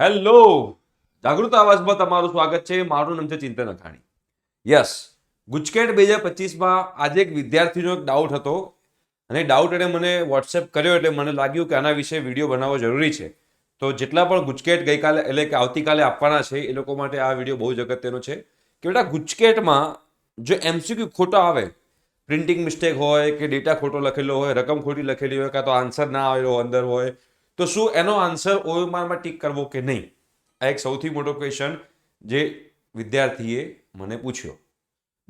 Hello, જાગૃત આવાજમાં તમારું સ્વાગત છે. મારું નામ છે ચિંતન અખાણી. યસ, ગુજકેટ 2025માં આજે એક વિદ્યાર્થીનો એક ડાઉટ હતો અને ડાઉટ એણે મને વોટ્સએપ કર્યો એટલે મને લાગ્યું કે આના વિશે વિડીયો બનાવવો જરૂરી છે. તો જેટલા પણ ગુજકેટ ગઈકાલે એટલે કે આવતીકાલે આપવાના છે એ લોકો માટે આ વિડીયો બહુ જ અગત્યનો છે કે બેટા ગુજકેટમાં જો એમસીક્યુ ખોટા આવે, પ્રિન્ટિંગ મિસ્ટેક હોય કે ડેટા ખોટો લખેલો હોય, રકમ ખોટી લખેલી હોય, કાં તો આન્સર ના આવેલો અંદર હોય, તો શું એનો આન્સર ઓએમઆરમાં ટીક કરવો કે નહીં? આ એક સૌથી મોટો ક્વેશ્ચન જે વિદ્યાર્થીએ મને પૂછ્યો.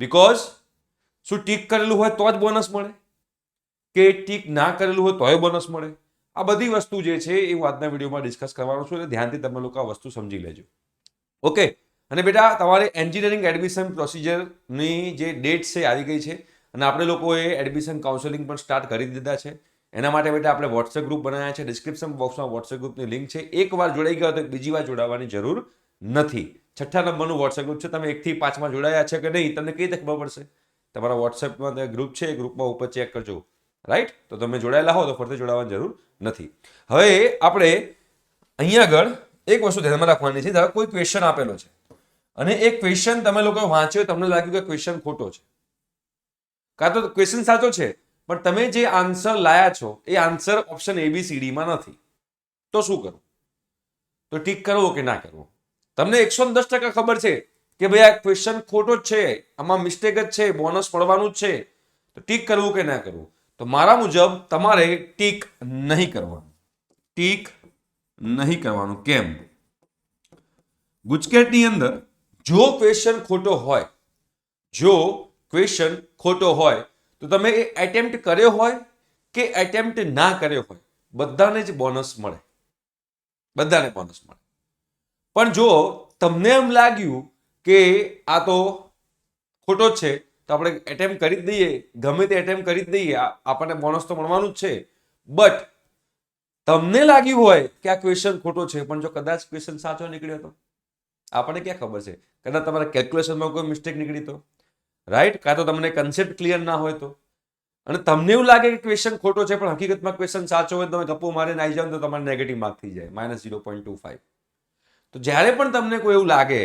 બીકોઝ શું ટીક કરેલું હોય તો જ બોનસ મળે કે ટીક ના કરેલું હોય તોય બોનસ મળે? આ બધી વસ્તુ જે છે એ હું આજના વિડીયોમાં ડિસ્કસ કરવાનો છું એટલે ધ્યાનથી તમે લોકો આ વસ્તુ સમજી લેજો. ઓકે, અને બેટા તમારે એન્જિનિયરિંગ એડમિશન પ્રોસિજરની જે ડેટ છે આવી ગઈ છે અને આપણે લોકોએ એડમિશન કાઉન્સેલિંગ પણ સ્ટાર્ટ કરી દીધા છે. એના માટે બેટા આપણે વોટ્સએપ ગ્રુપ બનાવ્યા છે. ડિસ્ક્રિપ્શન બોક્સમાં વોટ્સએપ ગ્રુપની લિંક છે. એકવાર જોડાઈ ગયા તો બીજી વાર જોડાવાની જરૂર નથી. 6 નંબરનું વોટ્સએપ ગ્રુપ છે. તમે 1 થી 5માં જોડાયા છે કે નહીં તમને કઈ રીતે ખબર પડશે? તમારા વોટ્સએપમાં ગ્રુપ છે, એ ગ્રુપમાં ઉપર ચેક કરજો. રાઈટ? તો તમે જોડાયેલા હો તો ફરીથી જોડાવાની જરૂર નથી. હવે આપણે અહીંયા આગળ એક વસ્તુ ધ્યાનમાં રાખવાની છે. ધારો કોઈ ક્વેશ્ચન આપેલો છે અને એ ક્વેશ્ચન તમે લોકો વાંચ્યો, તમને લાગ્યું કે ક્વેશ્ચન ખોટો છે, કાં તો ક્વેશ્ચન સાચો છે પણ તમે જે આન્સર લાયા છો એ આન્સર ઓપ્શન ABCDમાં નથી, તો શું કરવું? તો ટીક કરવો કે ના કરવો? તમને 110% ખબર છે કે ભાઈ આ ક્વેશ્ચન ખોટો જ છે, આમાં મિસ્ટેક જ છે, બોનસ પડવાનું જ છે, તો ટીક કરવું કે ના કરવું? તો મારા મુજબ તમારે ટીક નહીં કરવાનું. ટીક નહીં કરવાનું. કેમ? ગુજકેટની અંદર જો ક્વેશ્ચન ખોટો હોય, જો ક્વેશ્ચન ખોટો હોય તો તમે એ એટેમ્પ્ટ કર્યો હોય કે એટેમ્પ્ટ ના કર્યો હોય, બધાને જ બોનસ મળે. બધાને બોનસ મળે. પણ જો તમને એમ લાગ્યું કે આ તો ખોટો જ છે તો આપણે એટેમ્પ્ટ કરી જ દઈએ, ગમે તે એટેમ્પ્ટ કરી જ દઈએ, આપણને બોનસ તો મળવાનું જ છે. બટ તમને લાગ્યું હોય કે આ ક્વેશ્ચન ખોટો છે પણ જો કદાચ ક્વેશ્ચન સાચો નીકળ્યો તો આપણને ક્યાં ખબર છે? કદાચ તમારા કેલ્ક્યુલેશનમાં કોઈ મિસ્ટેક નીકળી તો, રાઈટ? કાં તો તમને કન્સેપ્ટ ક્લિયર ના હોય તો, અને તમને એવું લાગે કે ક્વેશ્ચન ખોટો છે પણ હકીકતમાં ક્વેશ્ચન સાચો હોય, તમે ગપ્પો મારીને આવી જાવ તો તમારે નેગેટિવ માર્ક થઈ જાય, -0.25. તો જ્યારે પણ તમને કોઈ એવું લાગે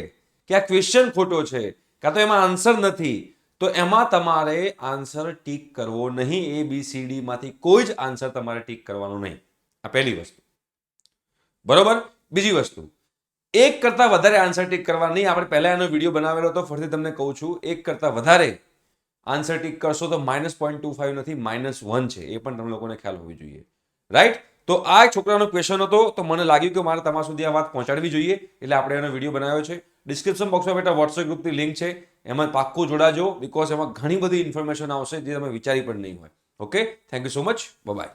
કે આ ક્વેશ્ચન ખોટો છે કાં તો એમાં આન્સર નથી, તો એમાં તમારે આન્સર ટીક કરવો નહીં. ABCD માંથી કોઈ જ આન્સર તમારે ટીક કરવાનો નહીં. આ પહેલી વસ્તુ. બરોબર? બીજી વસ્તુ, એક કરતા વધારે આન્સર ટીક કરવા નહીં. આપણે પહેલા એનો વિડીયો બનાવેલો હતો, ફરીથી તમને કહું છું, એક કરતા વધારે આન્સર ટીક કરશો તો -0.25 નથી, -1 છે. એ પણ તમે લોકોને ખ્યાલ હોવી જોઈએ. રાઈટ? તો આ છોકરાનો ક્વેશ્ચન હતો તો મને લાગ્યું કે મારે તમારા સુધી આ વાત પહોંચાડવી જોઈએ એટલે આપણે એનો વિડીયો બનાવ્યો છે. ડિસ્ક્રિપ્શન બોક્સમાં બેટા વોટ્સએપ ગ્રુપની લિંક છે, એમાં પાક્કું જોડાજો. બીકોઝ એમાં ઘણી બધી ઇન્ફોર્મેશન આવશે જે તમે વિચારી પણ નહીં હોય. Okay, thank you so much. By.